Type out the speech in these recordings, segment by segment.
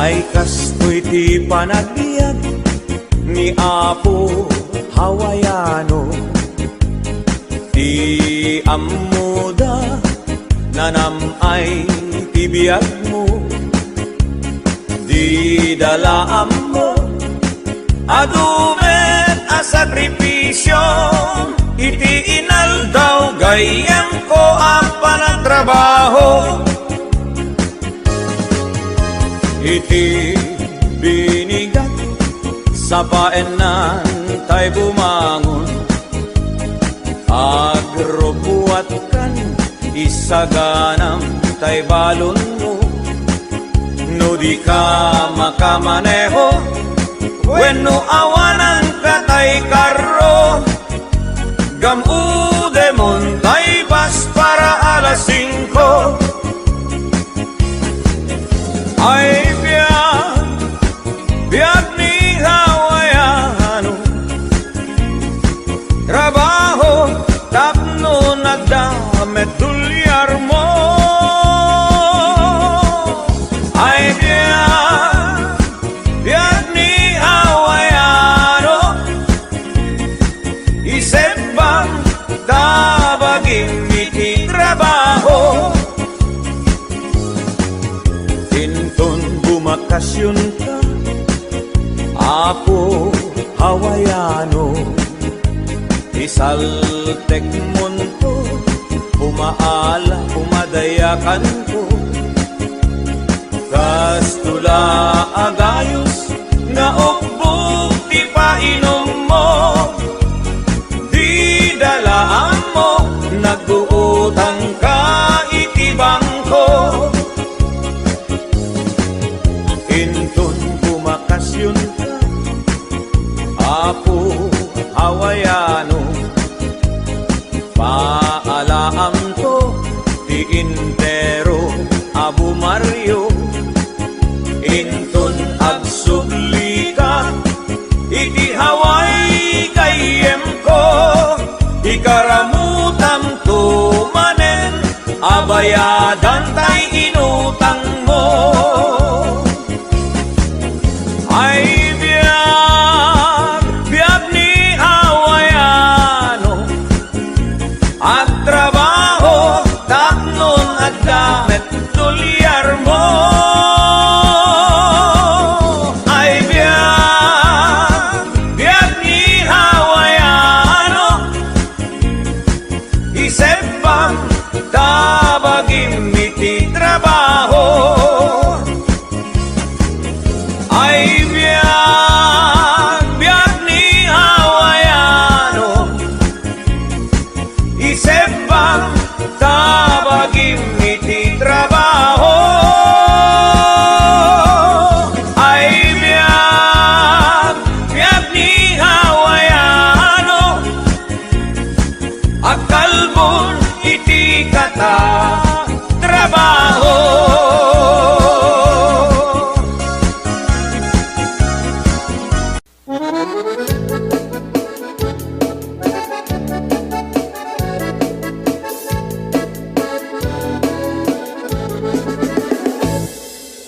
ay kastoy ti panagbiag ni Apo Hawaiano. Ti amuda nanamay ti biyag mo, di dalaam mo adumet a sakripisyo, iti inaldaw gayam ko ang panagtrabaho. Iti binigat sa paenan tay bumangon, agrubuat kan isaganam tay balon mo. No di ka makamaneho, wenno awanan ka tay karro, gamude mon tay bas para alas 5. Ay biag ni Hawaiano, trabaho tapno nagdamet tulyar mo. Ay biag ni Hawaiano, isip bang tabagin iti trabaho. Tinton bumakasyon ka, Apo Hawaiano, isaltek monto, umaala, umadayakan ko. Kastula agayos, nga ugbog ti painom mo, di dalaan mo, nagbuutang ka iti bangko. Inton bumakasyon ka, Apo Hawaiano, paalaam to ti intero Abu Mario. Inton agsubli ka iti Hawaii kayem ko, ikaramutam to manen abayadan tay inutang mo. Ay biag ni Hawaiano, at trabaho tapnon at damet tulyar mo. Ay biag ni Hawaiano, isip bang tabagin iti trabaho. Ay biag ni Hawaiano, isip bang tabagin iti trabaho. Ay biag ni Hawaiano, agkalbon iti kata trabaho.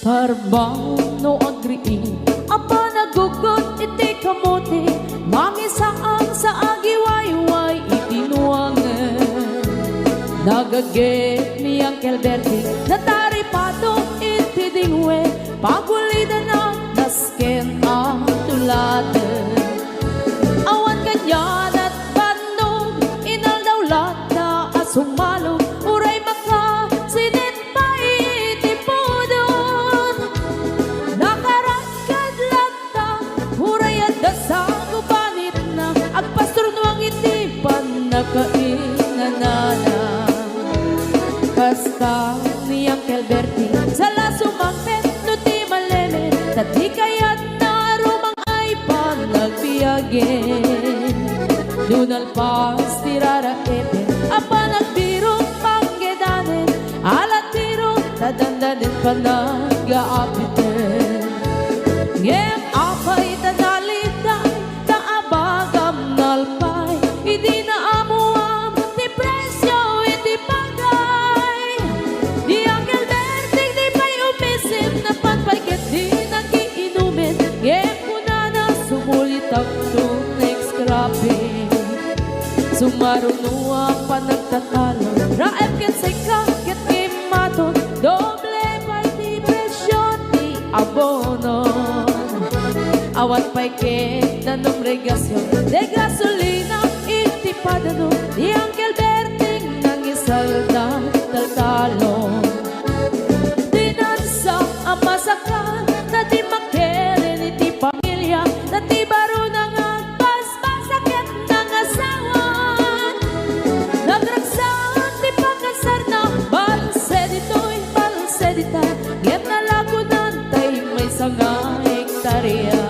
Harbang no agriin, apa nagugot iti kamote, mamisaang sa agiwayway itinuangan. Nagaget ni Uncle Bertie, nataripado iti dingwe, pagulida na nasken ang tulaten. Awan kanyan at bandong, inaldawlat na asumalog, uray maka sinit pa iti podon. Nakarakad lata, uray at dasang upanit na, agpastor nuang iti panakainanana. Basta ni Uncle Bertie, sala sumangpet no ti maleme, tati kayat na rumang ay panagbiagin. Dunal pas tirara epe, apa nagbiro panggedanen, alat tiro tadandanin panag-aapiten. Ngem apay tadalitan, taabagam nalpay, hindi na amuam ti presyo iti pagay. Di Uncle Bertie di pa'y umisim na panpagkat di na Marunua pa nagtatalo Raep ket say ka ket kimaton Doble pa'y di presyon di abonon Awat pa'y ket nanong regasyon De gasolina iti padano Di Uncle Berting nang isalda taltalon Dinansa ang masakan Na di makeren iti pamilya Na di baro nang agpas-pasakit ng asawan Nagragsan di pagkasar na Balse dito'y balse dita Ngem na lagunan tay may sanga hektarya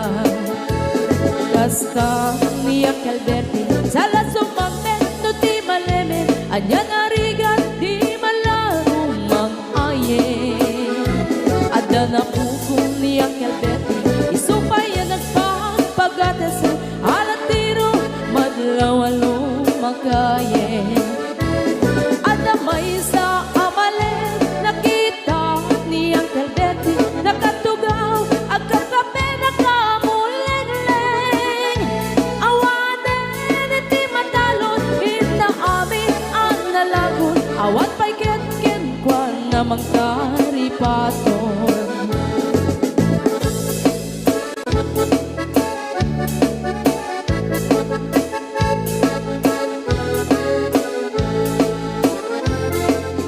Kasta ni Uncle Berting Sala sumamit no di malemen Anya narigan di malarumang ayen Ada na pukong ni Uncle Berting Isupay yan nagpapagatas Alat tiro madlawalo magayen Ada may sa amalen Nakita ni Uncle Berting Nakatugaw agkakape nakamuleng-leng Awanen iti matalon Inaamin ang nalagon Awat pa'y ket-ken kwa namang karipaton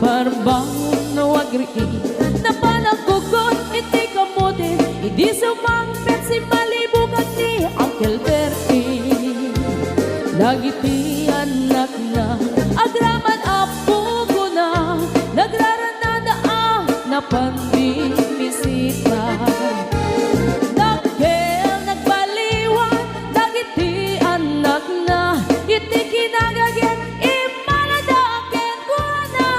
Parbangon no agriin Na panagugon iti kamutin Hindi sumangpet si malibugan ni Uncle Berting Lagi ti anak na Agraman apugo na Nagraranada na panbimisita Dagel nagbaliwan Lagi ti anak na Iti kinagagen imaladaken ko na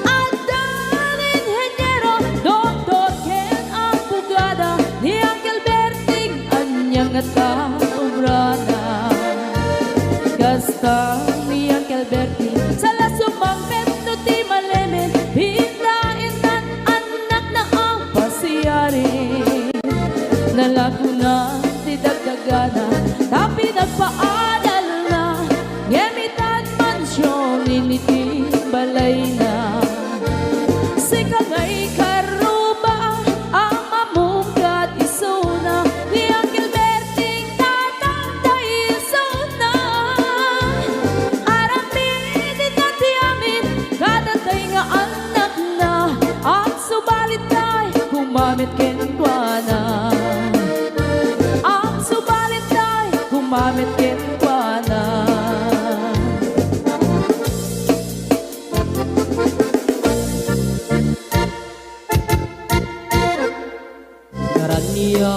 Adan inhenyero Doktor ken ang pugada Ni Uncle Berting anyang nataobrana Kasta ni Uncle Berting Sala sumangpet no ti malemen Pindain nan anak na ang pasiyari Nalaguna ti dagdagana Tapi nagpaadal na Ngemitan mansyon initi balay na Sika nga'y karuba Ang mamungkat isuna Ni Uncle Berting tatangday isuna Aramin inati amin Kadatay nga anak na Ang subalit ay kumamit kenkwana Ang subalit ay kumamit kenkwana Narania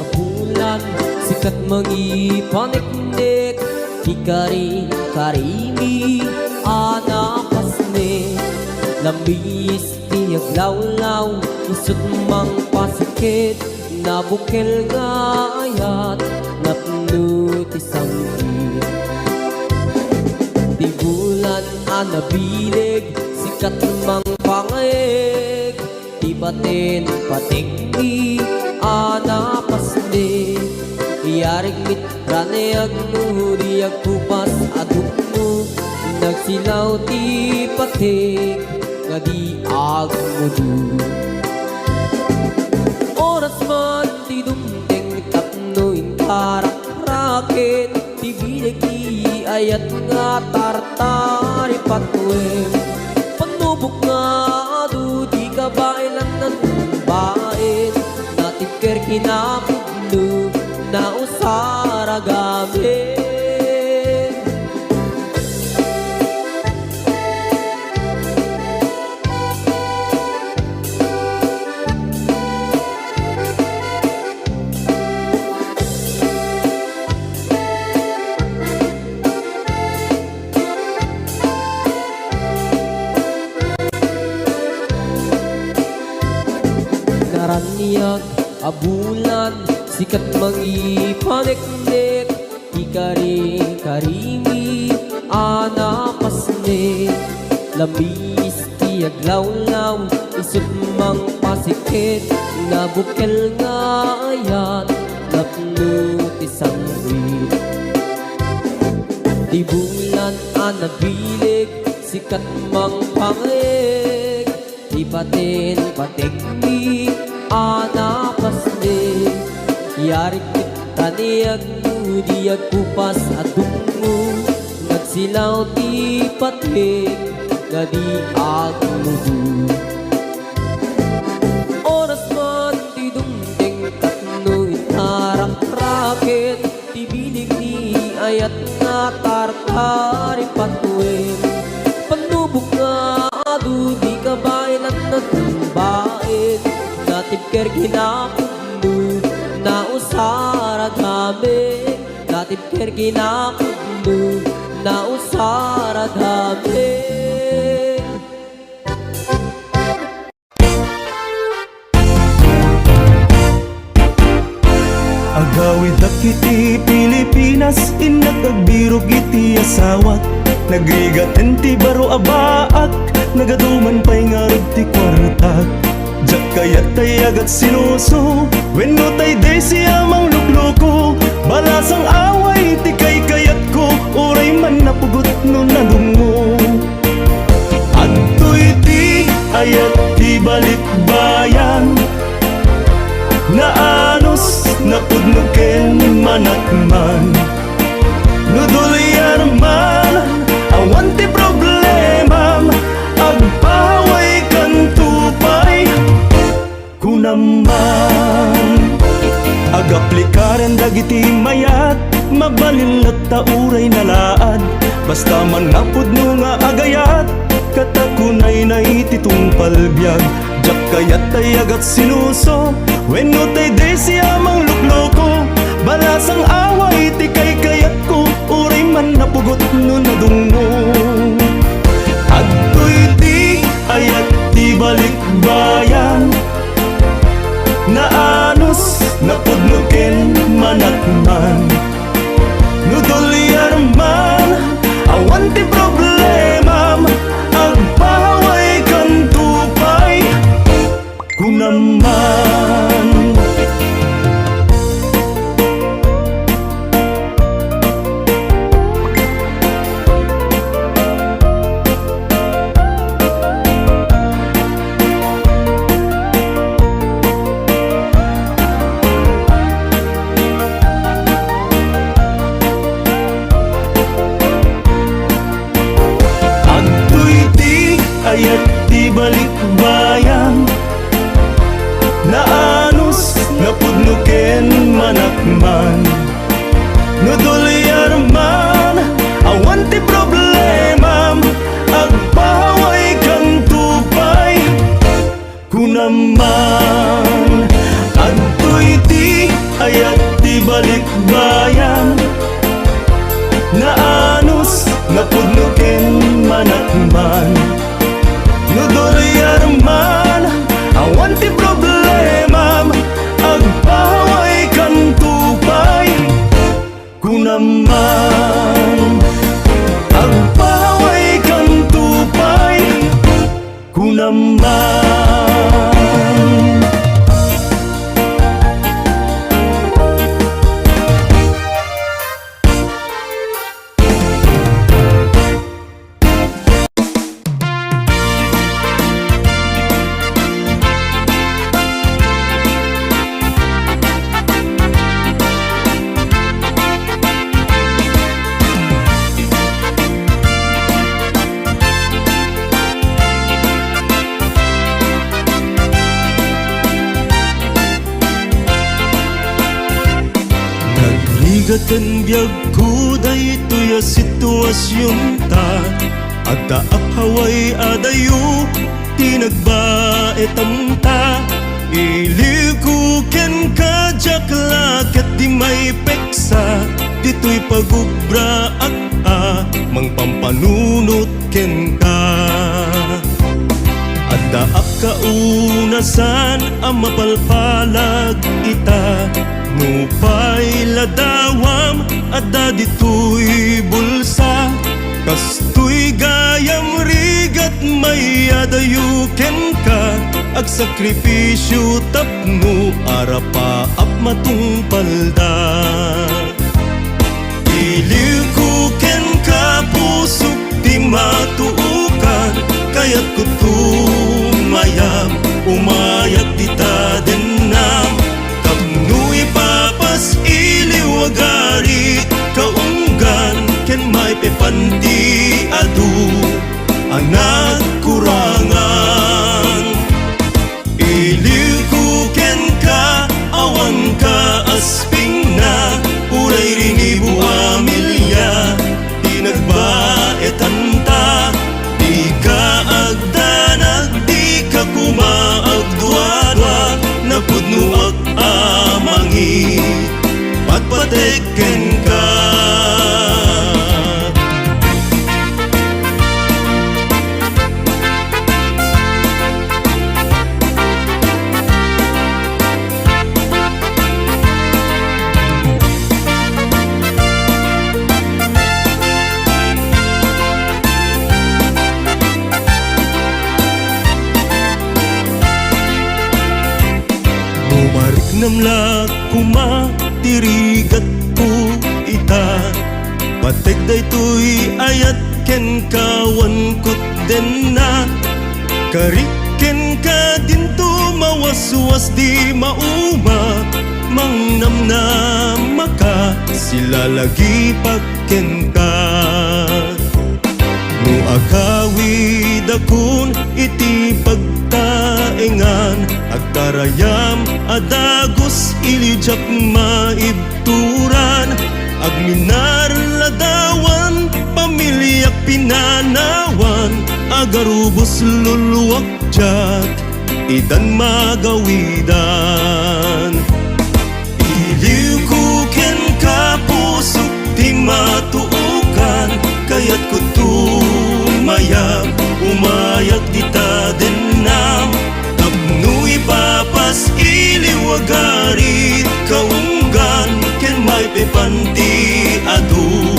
abulan sikat mangipaniknik Hikari karimi anapasne Lambis tiyaglawlaw isut mang pasikit Nabukel nga ayat napno ti sanggit Di bulan anabilig sikat mang pangeg Di batin patinggi anapasne Iyarig mit rane agno di agkupas adukno Nagsilaw ti pating nga di agmudu Oras man ti dumteng tapnoin karak-raket Ti bilig ti ayat nga tartari patwem Panubok nga adu di kabailan ng bain Natiker kinapugno na usara gamit Naraniag abulan sikat mangipaniknik Ikari karimi anapasne Labis tiyaglawlaw isut mang pasikit Nabukel nga ayat napno ti sanggit Di bulan anabilig, sikat mang panglig. Di batin patikmi, anapaslig. Yarik taniyag mo, diyag kupas at dungo. Nagsilaw di patik, gadi agmudu. Oras man di dumding katno inarang rakit. Di bilig ni ayat nga tartari patuin. Panubok nga adu di kabaylan na tumbain. Natibker ginakudlo na usara dami. Natibker ginakudlo na usara dami. Agawid akiti Pilipinas, inagagbirog iti asawat. Nagrigaten ti baro abaak, nagaduman pa'y ngarod ti kwartak. Jak kayat tay agat sinuso, wenno tay day siya mang lukloko. Balasang away ti kay kayat ko, uray man napugot no nadungo. Adtoy ti ayat ti balikbayan, naanos napudnuken manakman. Nudulian man awan ti problemam, agpaway kan tupay kunaman. Agaplikaren dagiti mayat, mabalin ta uray nalaad. Basta man napudno nga agayat, katakunay na ititong palbyag. Jak kayat tay agat sinuso, wenno tay day siya mang lukloko. Balasang away ti kay kayat ko, uray man napugot no nadungo. Adtoy ti ayat ti balikbayan, naanos napudnuken manakman. Nudulian man awan ti problemam, agpaway kan tupay kunaman. Ayat di balikbayan, naanos napudnuken manakman. Nudulian man awan ti problemam, agpaway kang tupay kunaman. Adtoy ti ayat di balikbayan, naanos napudnuken manakman. Nudulian man awan ti problemam, agpaway kan tupay kunaman. Agpaway kan tupay kunaman. Nagligatan biyag ko daytoy a sitwasyon ta, adda aphaway adayo tinagbaetam ta. Iliw ko ken ka jaklaket di may peksa, dito'y pagubra at mangpampanunot ken ka. Adda akaunasan ang mapalpalag ita, nupay ladawam adda dito'y bulsa. Kastoy gayam rigat may adayuken ka, ag sakripisyo tapno arapa ap matungpalda. Iliw ko ken ka matuukan, kaya't ko tumayam, umayat tita denam. Kapno ipapas iliwagari, kaunggan ken may pepanti adu ang nagkurangan. Iliw ko ken ka, awan ka asping na, uray rinibu amilya, di nagbaetan ta, di ka agdanag, di ka kumaagdwadwa, napudno ag amangi, patpateken ka. Namla kuma tirigat po ita, patek daytoy ayat ken kawan kut den na, kariken ka dinto mawaswas di mauma, mangnamna maka sila lagi pagken ka. No agawid akon iti pagtaengan, agtarayam adagos ilijak maibturan, agminar ladawan pamilyak pinanawan, agarubos luluwak jak idan magawidan. Iliw ko ken ka pusok di matuukan, kaya't ko tumayam, umayag tita denam. Tapno ipapas iliwagarit, kaunggan ken may pepanti adu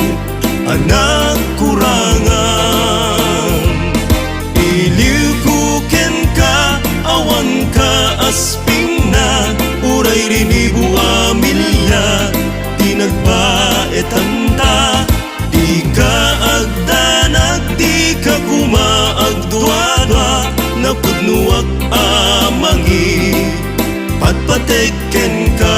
ang nagkurangan. Iliw ko ken ka, awan ka asping na, uray rinibu amilya, di nagbaetan ta, di ka agdanag, di ka kumaagdwadwa, napudnuak amangi, patpateken ka.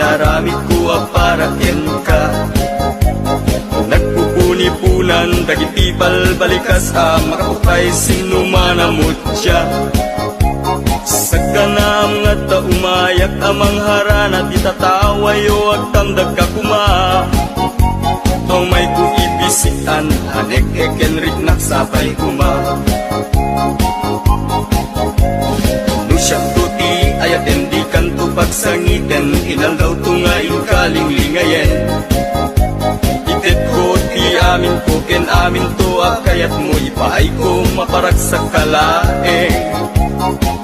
Inaramid ko para ken ka, nagpupuni-punan dagiti balbalikas makapukay sino manamutya. Sagkanam nga ta umayak amang harana, di tatawayo agtamdag ka kuma. Ang may kuibisitan, hanek eken riknak sapay kuma. Nusyak tuti ayat endi kanto pagsangiten, inaldaw tungain kalinglingayen. Itit ko ti amin ko ken amin to, kayat mo ipaay ko maparag sa kalaeng.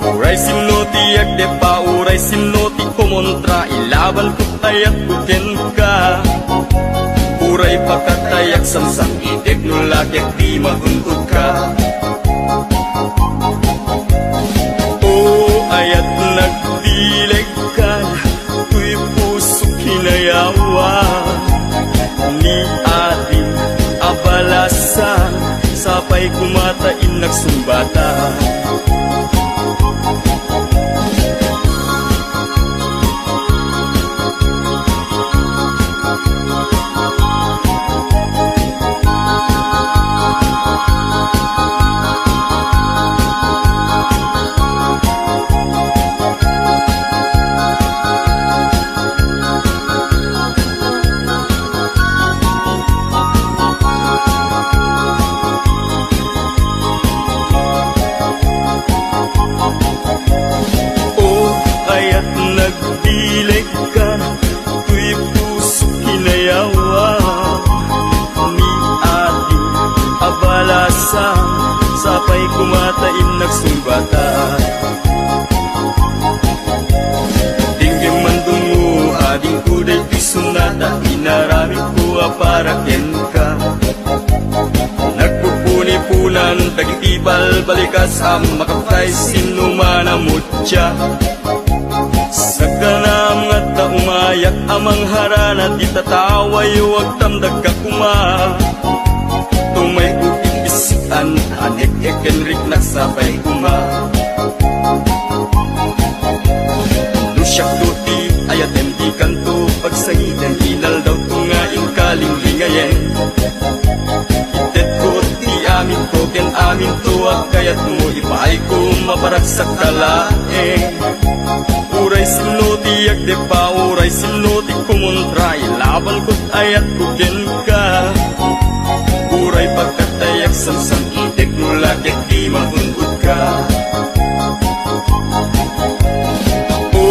Uray sinoti agde pa, uray sinoti kumontra, ilaban ko tayak ko ken ka. Uray pakatayak samsang ideg no lagyak di maguntod ka. Ayat nagdileg ka, tuy puso kinayawa, ni ating abalasan, sapay kumatain nagsumbata. abalasa sapay kumatain nagsumbata. Dinggem mandungo ading kuday pisunata, inarami ko para ken ka. Nagpupuni-punan tagitibal balikas am makaptay sinumana mutya. Sagana mga umayak amang harana, di tataway wag tamdag ka kuma. Tumay upit bisikan, anek ekenrik nagsapay kuma. Lusyak tuti ayat hindi kanto pagsangitan, inal daw tungaing kalinglingayen. Itet ko ti amin ko ken amin tuwag kayat mo ipaay ko maparagsak kalaeng. Uray sinuti yak de pa, uray sinuti kumuntray, laban ko't ayat kukin ka. Uray pagkatayak samsam itek nula ket di mahundod ka. O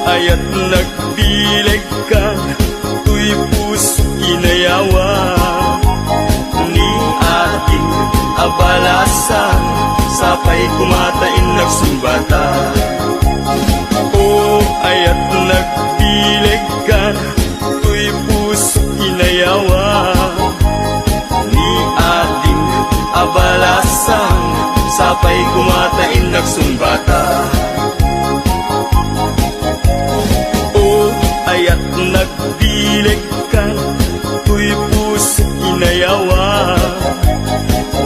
ayat nagbileg ka, tuy puso inayawa. Ni ating abalasan, sapay kumatain nagsumbata. O ayat nagbileg ka, tuy puso inayawa. Ni ating abalasan, sapay kumatain nagsumbata. O ayat nagbileg ka, tuy puso inayawa.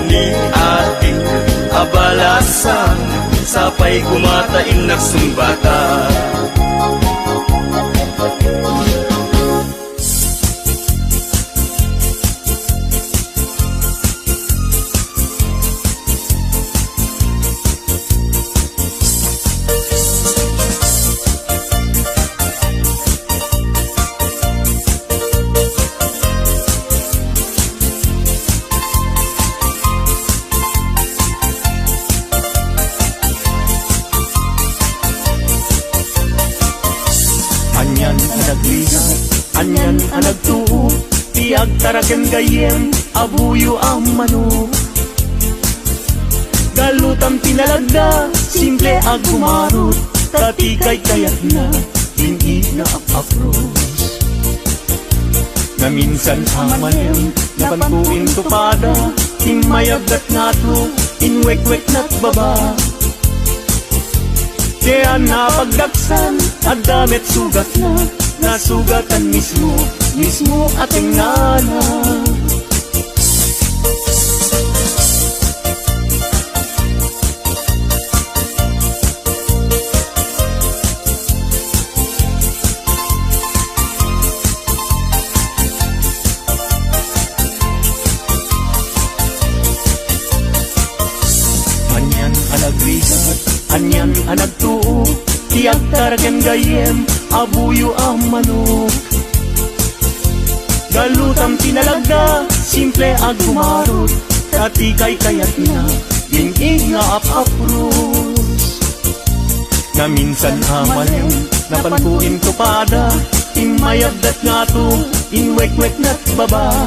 Ni ating abalasan, sapay kumatain nagsumbata. Anyan ang nagligat, anyan ang nagtuo, tiyag taraken gayem, abuyo ang mano. Galutam tinalagda, simple ag kumarot, tatikay kayat na, hindi na apapros. Na minsan amalem, napantuin tupada, imayagdat nga to, inwek-wek na't baba. Kaya napagdaksan, at damit sugat na, nasugatan mismo, mismo ating nana. Anyan ang nagrigat, anyan ang nagtuo, tiyag taraken gayem, abuyo ang manok. Galutam tinalagda, simple ag gumarot, tatikay kayat na, ingig nga apapros. Na minsan amalem, napantuin tupada, imayagdat nga to, inwek-wek na't baba.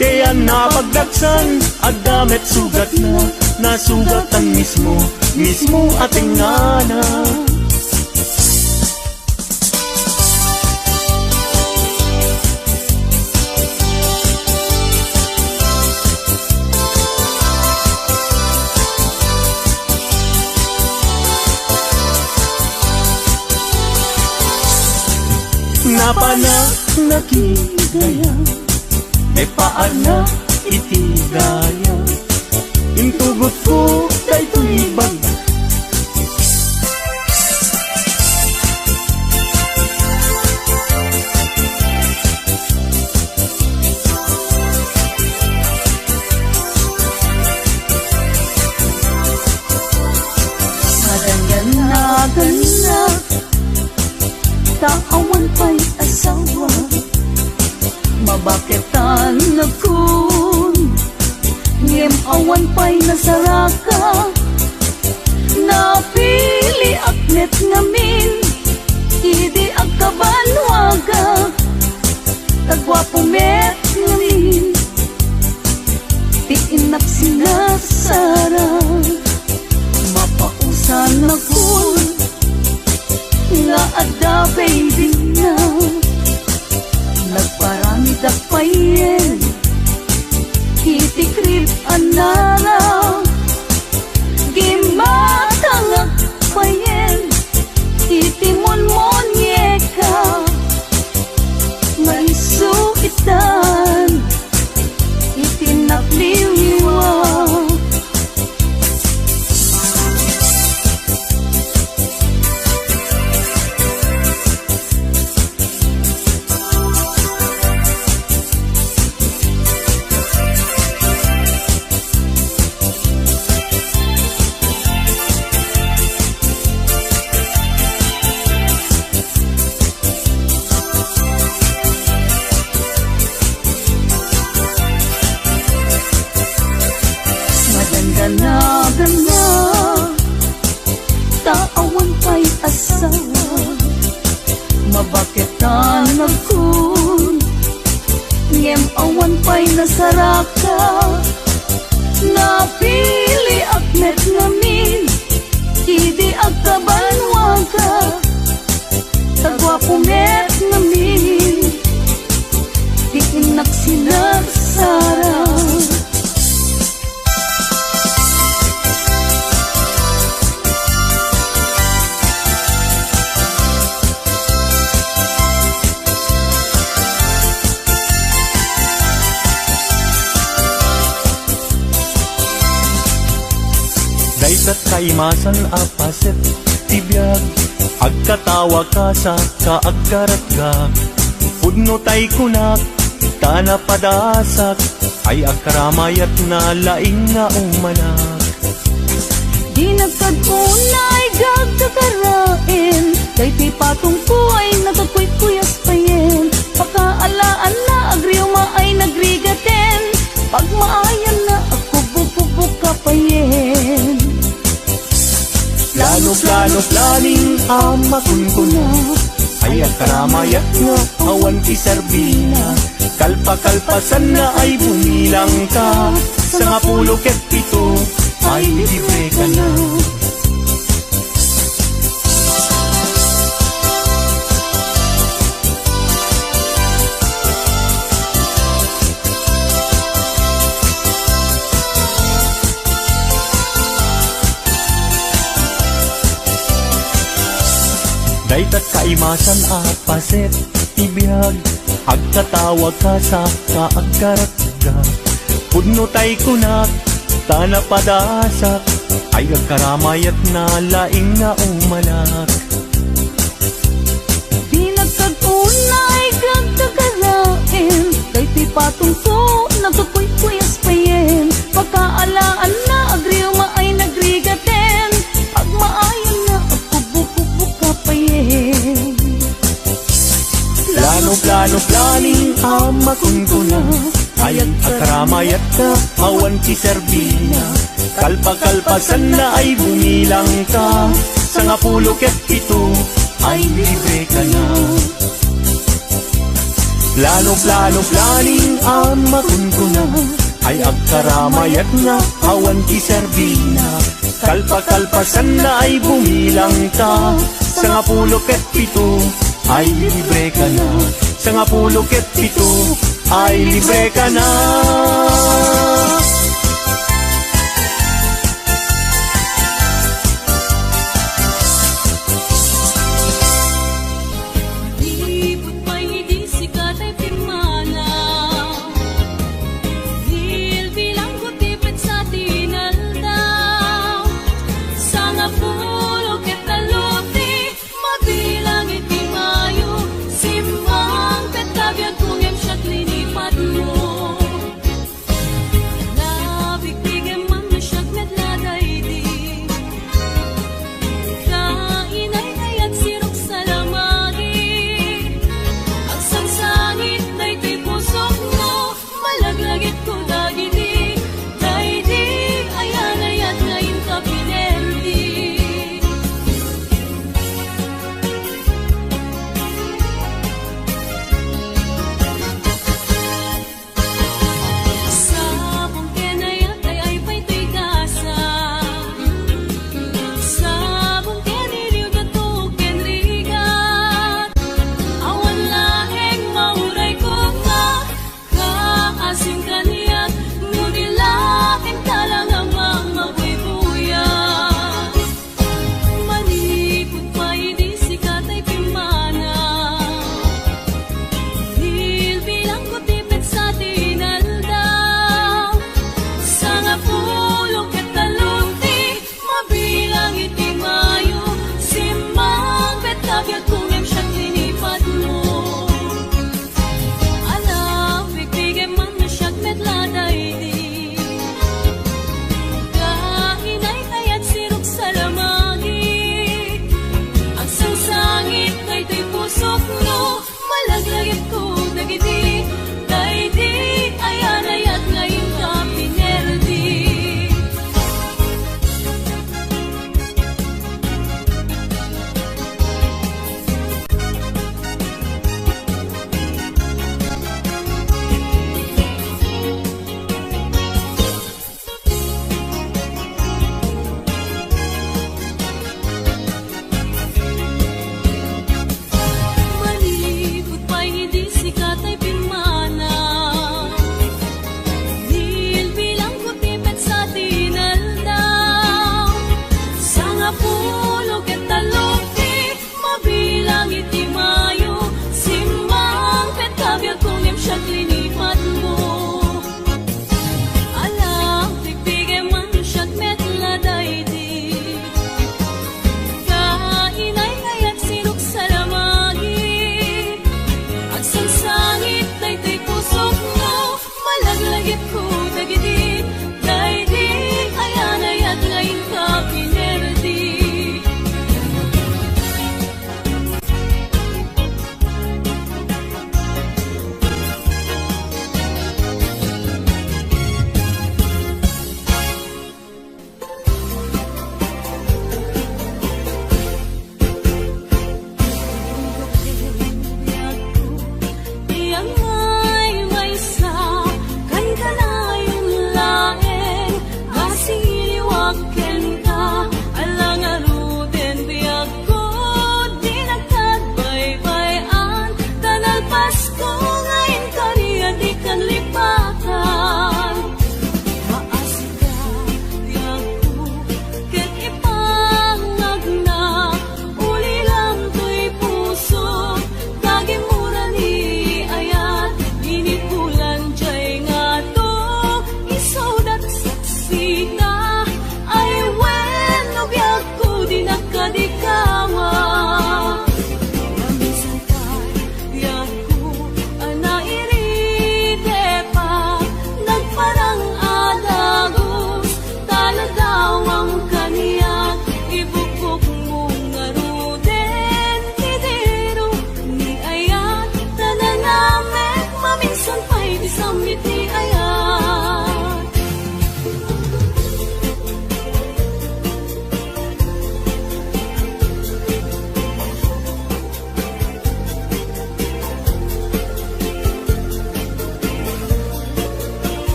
Kaya napagdaksan, at damit sugat na, nasugatan mismo, mismo ating nana. Napana nakigaya, may paana itigaya, intugot ko kay tuibag. Madanggan na ganap, taawan pa'y asawa, mabaketan na kun, ngem awan pa'y nasaraka, napili aknet ngamin, idi agkabanwaga, tagwapo met ngamin, Ti inak sinasarang mapausan na kun nga ada baby na nagparami da payen iti krip anara gimatangak payen iti monmonyeka nga isukitan iti nakliliwa. Gana taawan pa'y asawa mabaketan nagkun ngem awan pa'y nasaraka napili akmet ngamin idi agkabanwaga tagwapumet ngamin di inak sinagsara. Daytat kaimasan apaset tibiyag agkatawa ka sa kaagkarat ka pudno tay kunak tana padasak ay agkaramayat na laing na umanak. Di nagkadunay gagkakarain kay ti patong ko ay nagkakuykuyas payen pakaalaan na agriuma ay nagrigaten pagmaayan na ako bububuk ka payen. Plano planing amakun ko na ay agkaramayat nga awan ti Sarbina kalpa-kalpasan na ay bumilang ka sa nga 17 ay libre ka na. Daytat kaimasan apaset ibiyag agkatawag ka sa kaagkarat ka pudno tay kunak tana padasak ay agkaramayat na laing na umanak. Di nagkadunay gagkakarain kay ti patong ko nagkakuykuyas payen pagkaalaan na agriuma ay nagrigaten pagmaayan na ako bububuk ka payen. Plano planing amakun ko na ay agkaramayat ka awan ti Sarbina kalpa-kalpasan na ay bumilang ka sa nga 17 ay libre ka na. Plano planing amakun ko na ay agkaramayat na awan ti Sarbina kalpa-kalpasan na ay bumilang ka sa nga 17 ay libre ka na sa nga 17 ay libre ka na.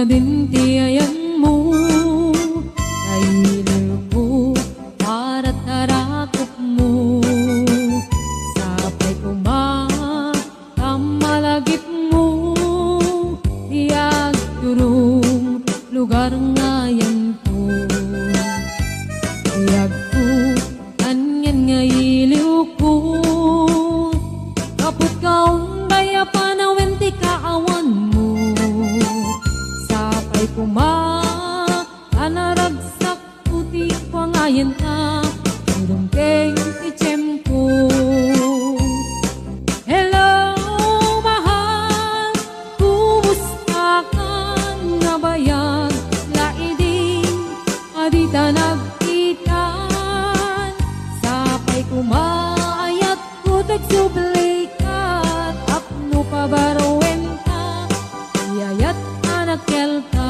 sa dintiayan mo, nahiliw ko para tarakop mo. Sapay kumamalagip mo, diag turong lugar ngayon ko. Diag ko, kanyan nga iliw ko, kaput kaong baya panawin ti kaawan mo. Sapay anaragsak puti pangayan ta, tulungkeng ichem ko. Hello, mahal, kumusta ka nga bayan? Laidin, adita nagkitan. Sapay kumaayat ko tagsublikat, apno pabarowen ka, iyayat anak kelkay.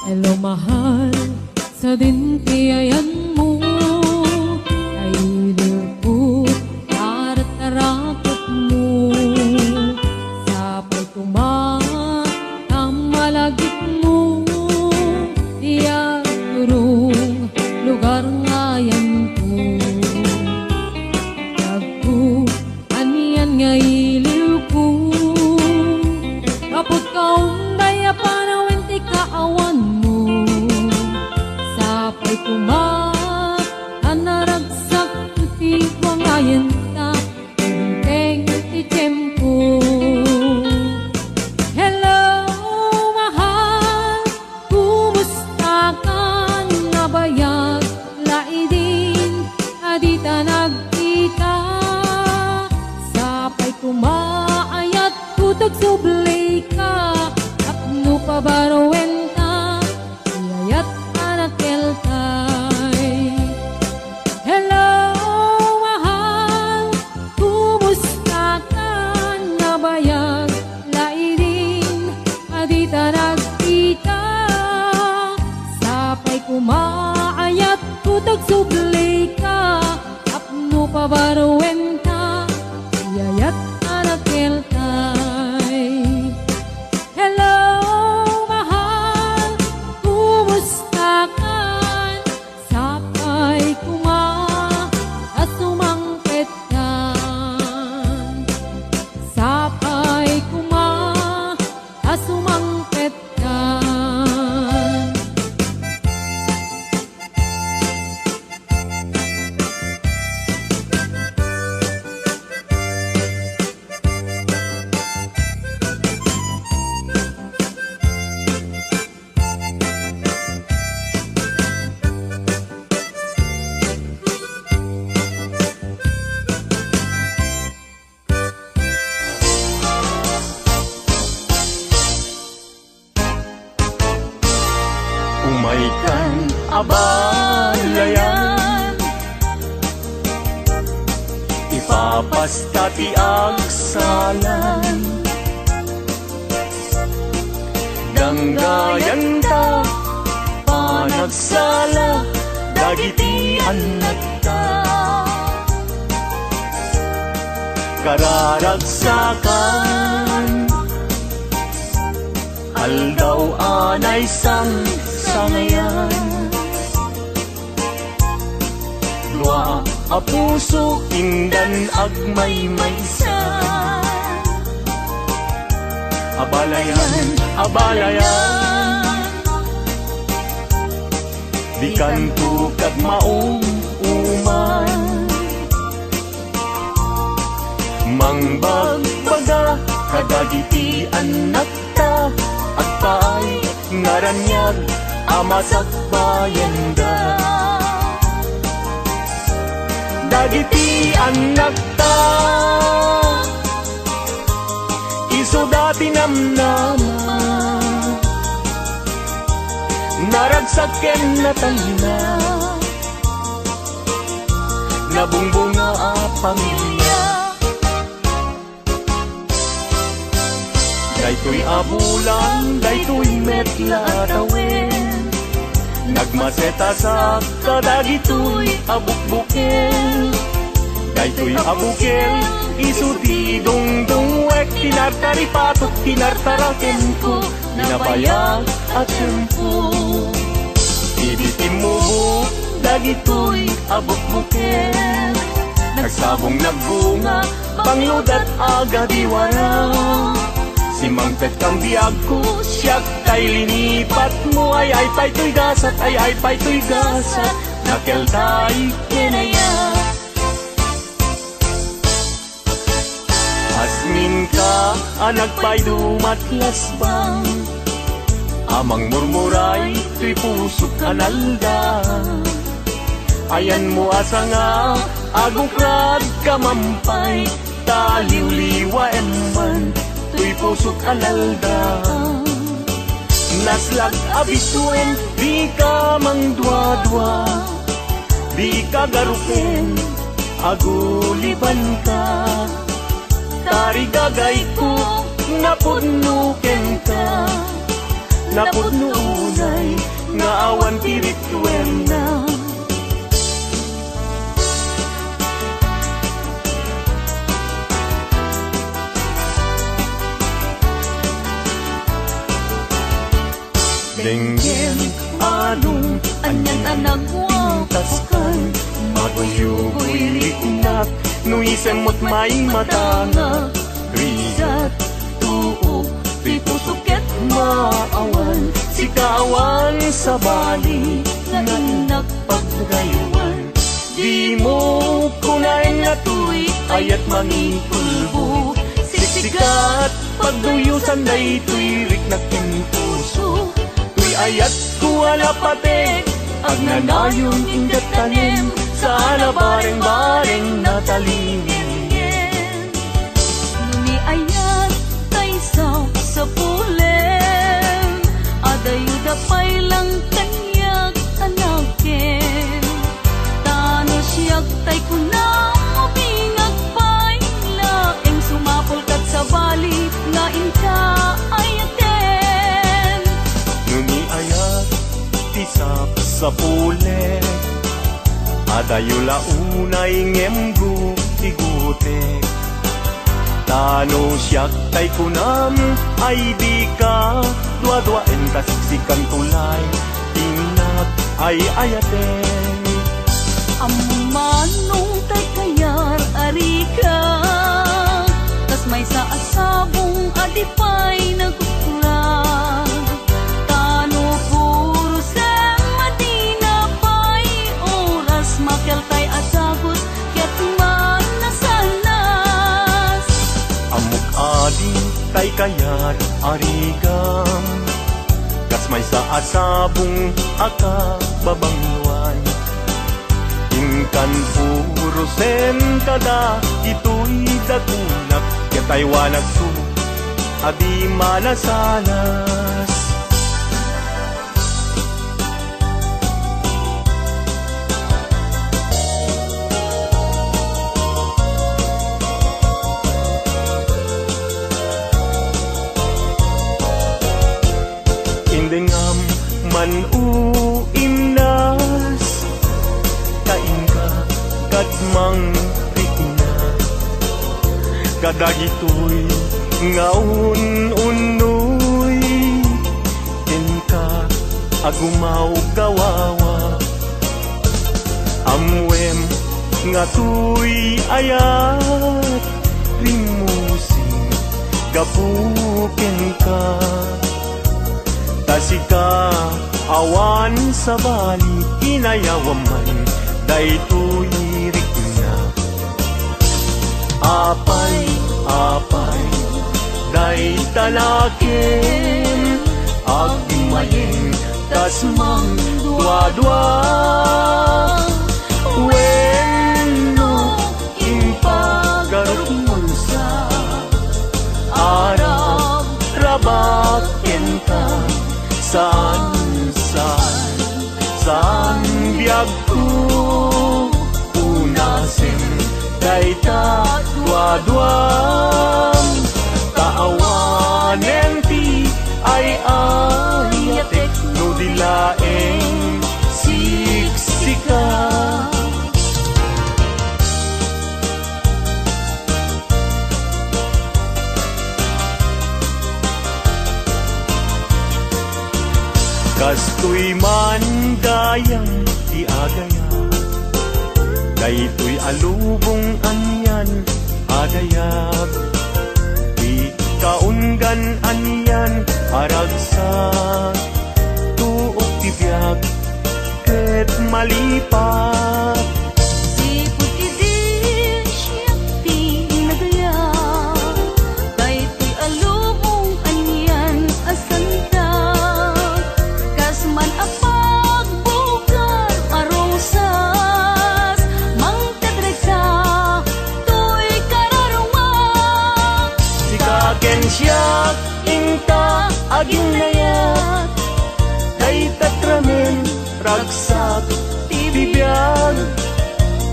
Hello mahal, sa dintiayan mo, nahiliw ko para tarakop mo. Sapay kumamalagip mo, diag turong lugar ngayon ko. Tagko, aniyan nga iliw ko, kapot kaong daya panawin ti kaawan mo. Sapay anaragsak ti wangayan ta, tulungkeng ti tiyempo. Hello, mahal, kumusta ka nga bayag? Laidin, adita nagkita. Sapay kumaayat kutag sublay ka, apno pabarowen ka, iyayat anak kelkay. Hello, mahal, kumusta ka nga bayag? Laidin, adita nagkita. Sapay kumaayat kutag sublay ka, apno pabarowen ka, iyayat anak kelkay. Hello, mahal, kumusta ka? Sapay asumangpet ka. Sapay asumangpet ka. Umaykan abalayan, ipapasta ti agsalan. Danggayan ta panagsala, dagiti anak ta. Kararagsakan, aldaw anay sangayan. Dua a puso indan agmaymaysa, abalayan, abalayan. Di kanto kag maong uman, mangbagbaga kadagiti anak ta, at paay ngaranyag amasak bayanda. Dagiti anak ta, iso dati namnama, naragsaken na tayo na. nabungbunga a pamilya. Daytoy abulan, daytoy metla tawin, nagmaseta sa kadagitoy abukbukel. Daytoy abukel, isuti dungdungwek, tinartari patok, tinartaraken ko, minabayag at tempo. Ibitim mo buk, dagitoy abukbukel, nagsabong nagbunga, pangludat aga diwara. Si Mangpet kang biyag ko, siyak tay linipat mo, ay pa'y gasat, ay pa'y gasat, nakel tay kinaya. Asmin ka, anak pa'y dumatlas bang, amang murmuray, tuy pusok analda. Ayan mo asa nga, agukrad kamampay, taliw-liwa eman, tuy pusok alalda. Naslag abituen, di ka mangdwa-dwa, di ka garupen, aguliban ka. Tari gagay ko, napudnuken ka, napudnunay, nga awan pirituen na. Denggen anong Anyan anak mo taskan, maguyugoy riknak, nuisemot may matanga. Rizat tuog, tuy pusuket maawan, si kawan sa bali, nga pagdayuan. Di mo kunain na tuy, ayat mangipulbo, siksikat, pagduyusan day tuy riknak in puso. Ayat ko alapatek, ag nanayon ingat tanim, sana bareng-bareng natalingin. Nuni ayat tay sa pulen, adayuda pa'y lang kanyak anakin. Tano siyak tay kunang mabingag pa'y laeng, sumapol kat sa bali, nga inka ayaten. Tisap sa pule, adayula unay ngemgu tigutek. Tano siyak tay kunam, ay di ka dua-dua entas sikan tulay, tinap ay ayaten. Among manong tay kayar arika, tas may sa asabong adipay nagkukulang. Tano puro sem madina pay oras, makel tay asagot ket man nasanas. Amok adi tay kayat arigam, kas may sa asabong aka babangwan. Inkan puro sen kada ito'y dagunak, yatay wanag su adi malasanas. Indengam man uimnas, kain ka kadmang rikna, kadagitoy ngaun unoy, ken ka agumaw gawawa. Amwem nga tuy ayat rimusing gapuken ka. Tasika awan sa bali, inayawaman daytoy rikna. Apay day talaken, agmayeng tasmang dua-dua. Wenno impagarup sa arab rabaken ka. Saan biag ko, una kaduam Kaawanen ti ay ayatek no dilaeng siksika Kastoy man gayang ti agaya Daytoy alubong anyan agayag Di kaunggan anyan aragsak Tuok ti biyag ket malipat Si puti din siya pinagaya Kay ti alubong anyan asanta Kasman apag bugar arosas Mangtadresa to'y kararumang Si kaken siyak inta aging nayat Kay tatramen ragsak ti bibiyag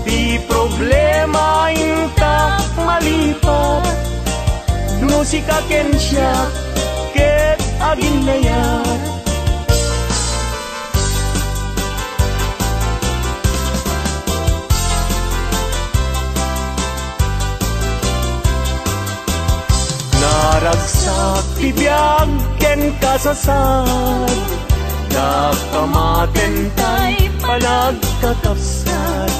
Ti problema inta malipat No si kaken siyak ket aging nayat Naragsak tibiyag ken kasasad Nakamaten tay panagkakapsat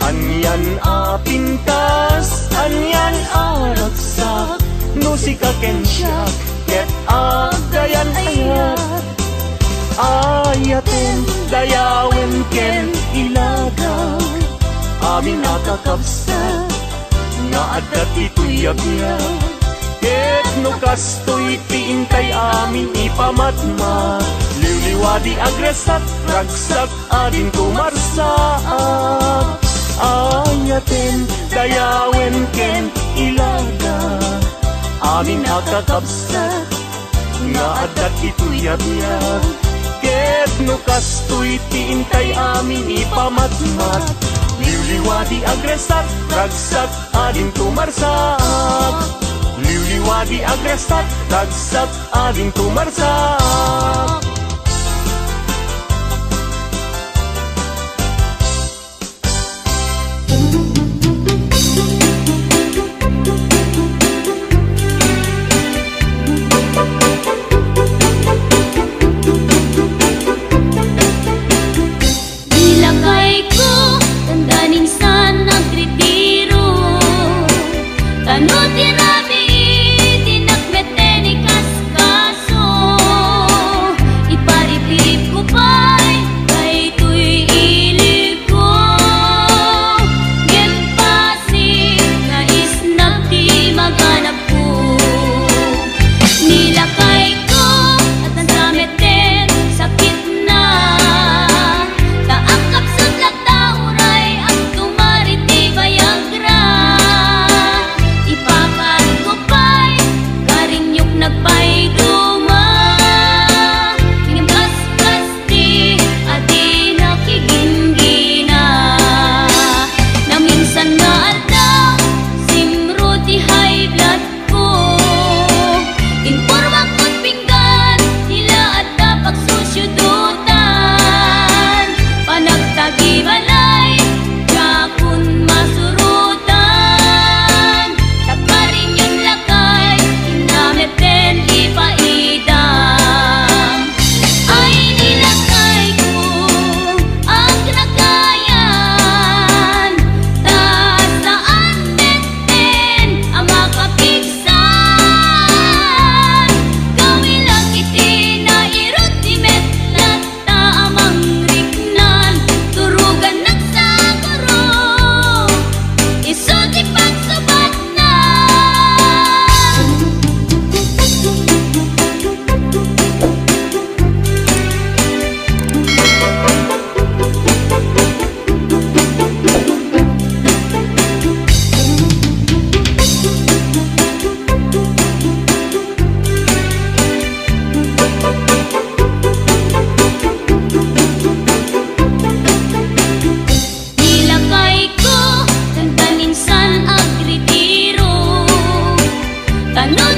Anyan apintas, anyan aragsak No si kaken siya ket agayan ayat Ayaten dayawen ken ilaga Amin nakakapsat nga adat ito'y abiyag Ket no kastoy tiintay amin ipamatma Liwliwadi agresat ragsak adin kumarsaak Ayaten dayawen ken ilaga Amin nakakapsat nga adat ito'y abiyag Ket no kastoy tiintay amin ipamatmat Liwliwadi agresat ragsak adin kumarsaak Liwliwadi agresat ragsak ading kumarsak Ilagay ko tandanin sa nagretiro Tanutin namin Papa Ano